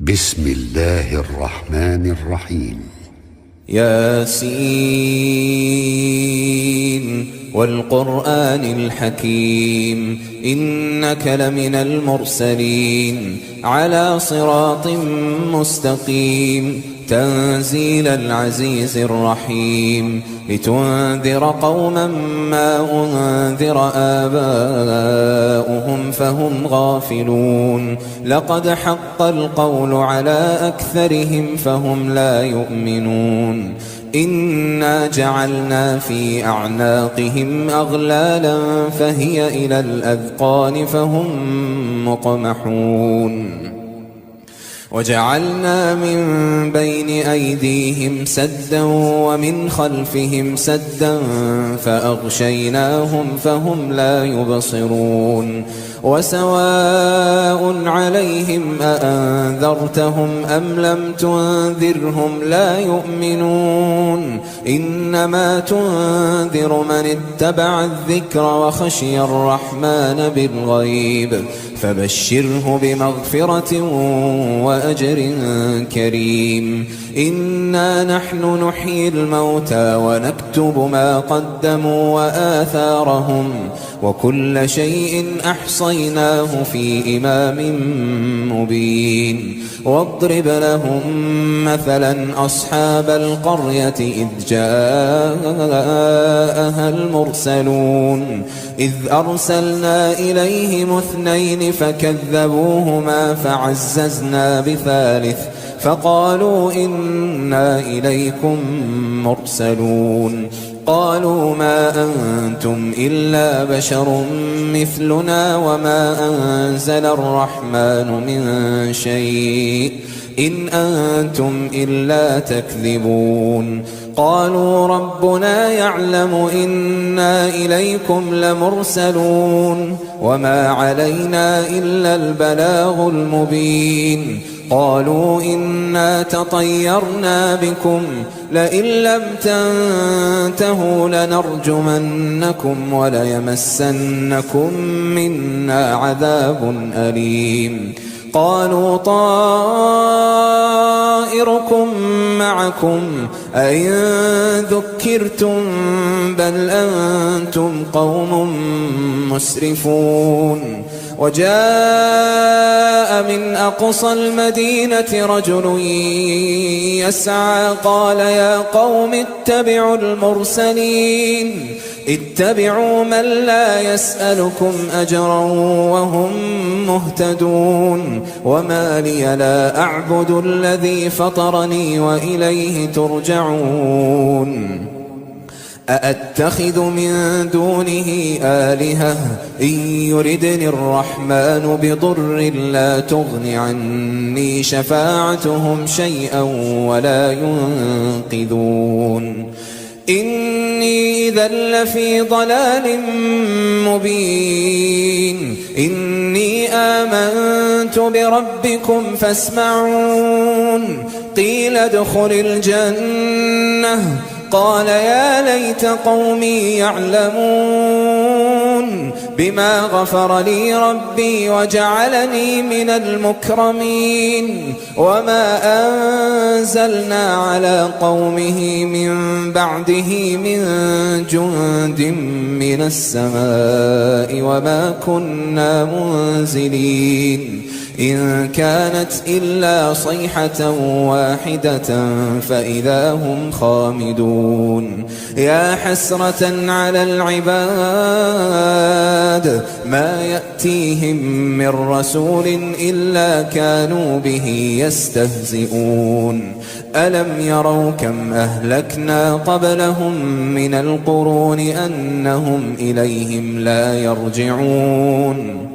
بسم الله الرحمن الرحيم. ياسين والقرآن الحكيم إنك لمن المرسلين على صراط مستقيم تنزيل العزيز الرحيم لتنذر قوما ما أنذر آباؤهم فهم غافلون لقد حق القول على أكثرهم فهم لا يؤمنون إنا جعلنا في أعناقهم أغلالا فهي إلى الأذقان فهم مقمحون وجعلنا من بين أيديهم سدا ومن خلفهم سدا فأغشيناهم فهم لا يبصرون وسواء عليهم أأنذرتهم أم لم تنذرهم لا يؤمنون إنما تنذر من اتبع الذكر وخشي الرحمن بالغيب فبشره بمغفرة وأجر كريم إنا نحن نحيي الموتى ونكتب ما قدموا وآثارهم وكل شيء أحصيناه في إمام مبين واضرب لهم مثلا أصحاب القرية إذ جاءها المرسلون إذ أرسلنا إليهم اثنين فكذبوهما فعززنا بثالث فقالوا إنا إليكم مرسلون قالوا ما أنتم إلا بشر مثلنا وما أنزل الرحمن من شيء إن أنتم إلا تكذبون قالوا ربنا يعلم إنا إليكم لمرسلون وما علينا إلا البلاغ المبين قالوا إنا تطيرنا بكم لئن لم تنتهوا لنرجمنكم وليمسنكم منا عذاب أليم قالوا طائركم معكم أئن ذكرتم بل أنتم قوم مسرفون وجاء من أقصى المدينة رجل يسعى قال يا قوم اتبعوا المرسلين اتبعوا من لا يسألكم أجرا وهم مهتدون وما لي لا أعبد الذي فطرني وإليه ترجعون أأتخذ من دونه آلهة إن يردني الرحمن بضر لا تغن عني شفاعتهم شيئا ولا ينقذون إني إذا لفي ضلال مبين إني آمنت بربكم فاسمعون قيل ادخل الجنة قال يا ليت قومي يعلمون بما غفر لي ربي وجعلني من المكرمين وما أنزلنا على قومه من بعده من جند من السماء وما كنا منزلين إن كانت إلا صيحة واحدة فإذا هم خامدون يا حسرة على العباد ما يأتيهم من رسول إلا كانوا به يستهزئون ألم يروا كم أهلكنا قبلهم من القرون أنهم إليهم لا يرجعون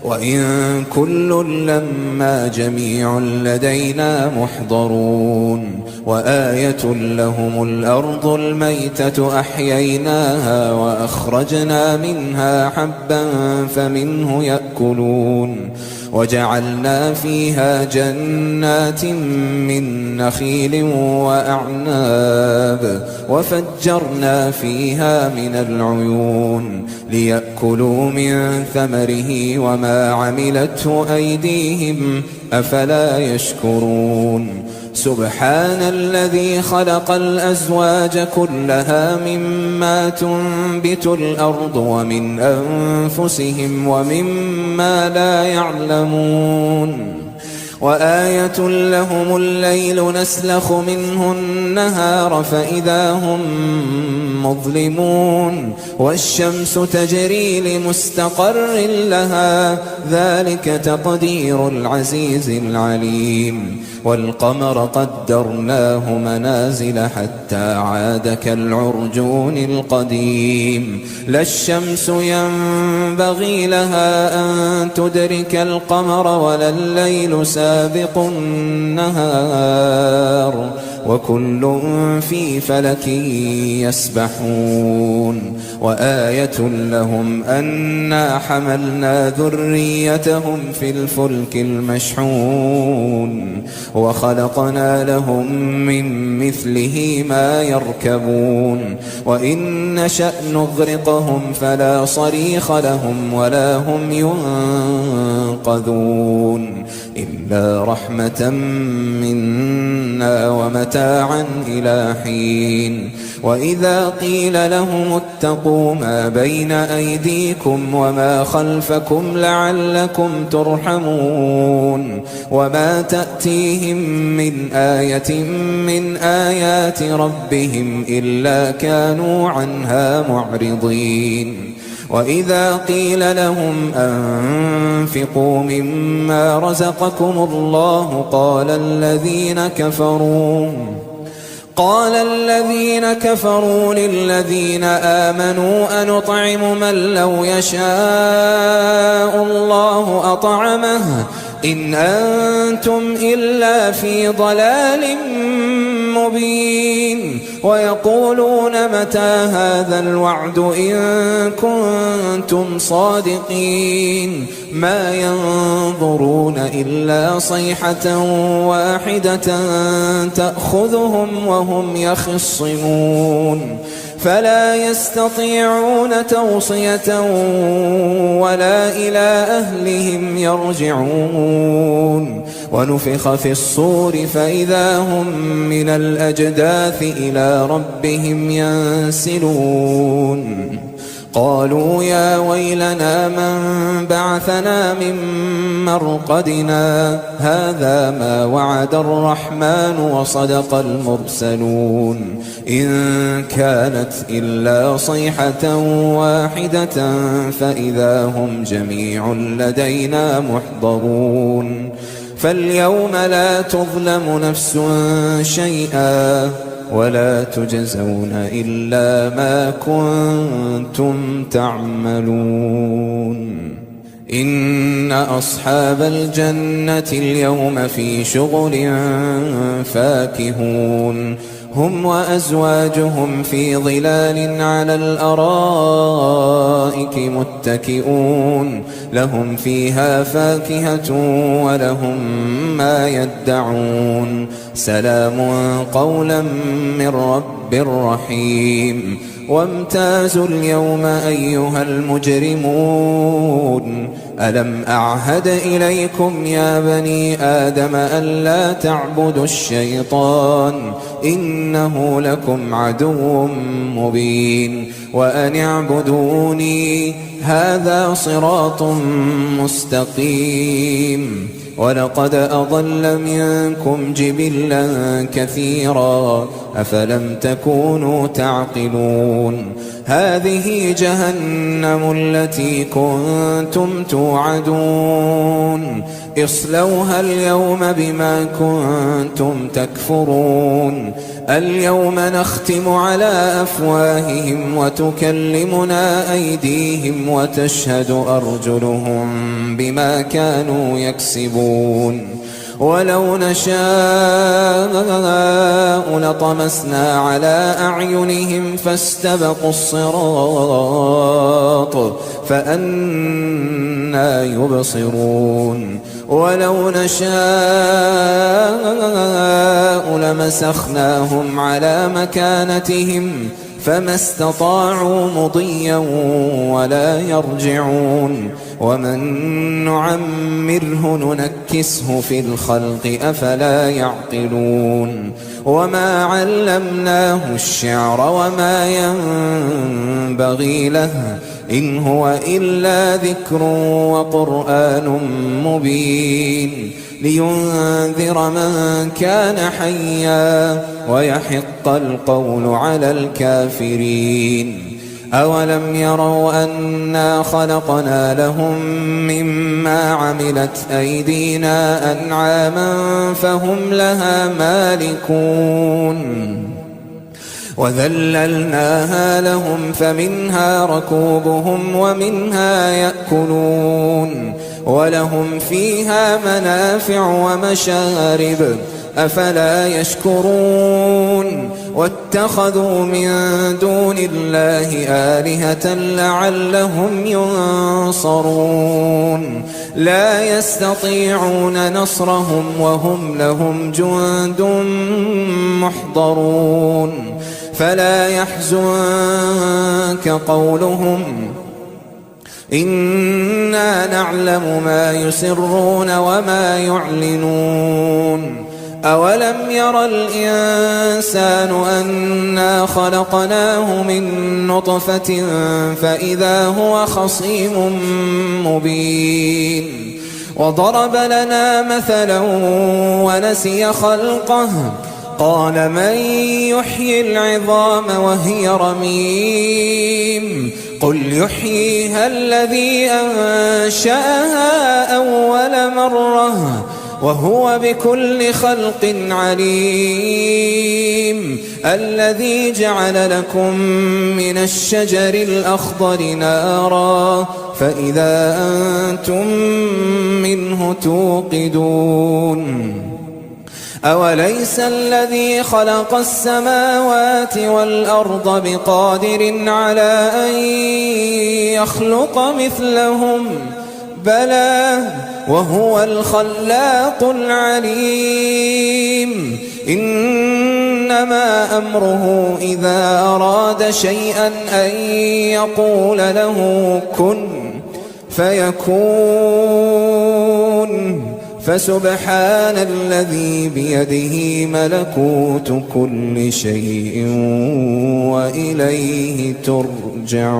وإن كل لما جميع لدينا محضرون وآية لهم الأرض الميتة أحييناها وأخرجنا منها حبا فمنه يأكلون وجعلنا فيها جنات من نخيل وأعناب وفجرنا فيها من العيون ليأكلوا من ثمره وما عملته أيديهم أفلا يشكرون سبحان الذي خلق الأزواج كلها مما تنبت الأرض ومن أنفسهم ومما لا يعلمون وآية لهم الليل نسلخ منه النهار فإذا هم مظلمون والشمس تجري لمستقر لها ذلك تقدير العزيز العليم والقمر قدرناه منازل حتى عاد كالعرجون القديم لا الشمس ينبغي لها أن تدرك القمر ولا الليل سابق النهار وكل في فلك يسبحون وآية لهم أنا حملنا ذريتهم في الفلك المشحون وخلقنا لهم من مثله ما يركبون وإن نشأ نغرقهم فلا صريخ لهم ولا هم ينقذون إلا رحمة منا ومتاعا إلى حين وإذا قيل لهم اتقوا ما بين أيديكم وما خلفكم لعلكم ترحمون وما تأتيهم من آية من آيات ربهم إلا كانوا عنها معرضين وإذا قيل لهم أنفقوا مما رزقكم الله قال الذين كفروا للذين آمنوا أنطعم من لو يشاء الله أطعمه إن أنتم إلا في ضلال مبين ويقولون متى هذا الوعد إن كنتم صادقين ما ينظرون إلا صيحة واحدة تأخذهم وهم يخصمون فلا يستطيعون توصية ولا إلى أهلهم يرجعون ونفخ في الصور فإذا هم من الأجداث إلى ربهم ينسلون قالوا يا ويلنا من بعثنا من مرقدنا هذا ما وعد الرحمن وصدق المرسلون إن كانت إلا صيحة واحدة فإذا هم جميع لدينا محضرون فاليوم لا تظلم نفس شيئا ولا تجزون إلا ما كنتم تعملون إن أصحاب الجنة اليوم في شغل فاكهون هم وأزواجهم في ظلال على الأرائك متكئون لهم فيها فاكهة ولهم ما يدعون سلام قولا من رب رحيم وامتازوا اليوم أيها المجرمون ألم أعهد إليكم يا بني آدم ألا تعبدوا الشيطان إنه لكم عدو مبين وأن اعبدوني هذا صراط مستقيم ولقد أضل منكم جبلا كثيرا أفلم تكونوا تعقلون هذه جهنم التي كنتم توعدون اصلوها اليوم بما كنتم تكفرون اليوم نختم على أفواههم وتكلمنا أيديهم وتشهد أرجلهم بما كانوا يكسبون ولو نشاء لطمسنا على أعينهم فاستبقوا الصراط فأنى يبصرون ولو نشاء لمسخناهم على مكانتهم فما استطاعوا مضيا ولا يرجعون ومن نعمره ننكسه في الخلق أفلا يعقلون وما علمناه الشعر وما ينبغي له إن هو إلا ذكر وقرآن مبين لينذر من كان حيا ويحق القول على الكافرين أولم يروا أنا خلقنا لهم مما عملت أيدينا أنعاما فهم لها مالكون وذللناها لهم فمنها ركوبهم ومنها يأكلون ولهم فيها منافع ومشارب أفلا يشكرون واتخذوا من دون الله آلهة لعلهم ينصرون لا يستطيعون نصرهم وهم لهم جند محضرون فلا يحزنك قولهم إنا نعلم ما يسرون وما يعلنون أولم ير الإنسان أنا خلقناه من نطفة فإذا هو خصيم مبين وضرب لنا مثلا ونسي خلقه قال من يحيي العظام وهي رميم قل يحييها الذي أنشأها أول مرة وهو بكل خلق عليم الذي جعل لكم من الشجر الأخضر نارا فإذا أنتم منه توقدون أوليس الذي خلق السماوات والأرض بقادر على أن يخلق مثلهم بلى وهو الخلاق العليم إنما أمره إذا أراد شيئا أن يقول له كن فيكون فسبحان الذي بيده ملكوت كل شيء وإليه ترجعون.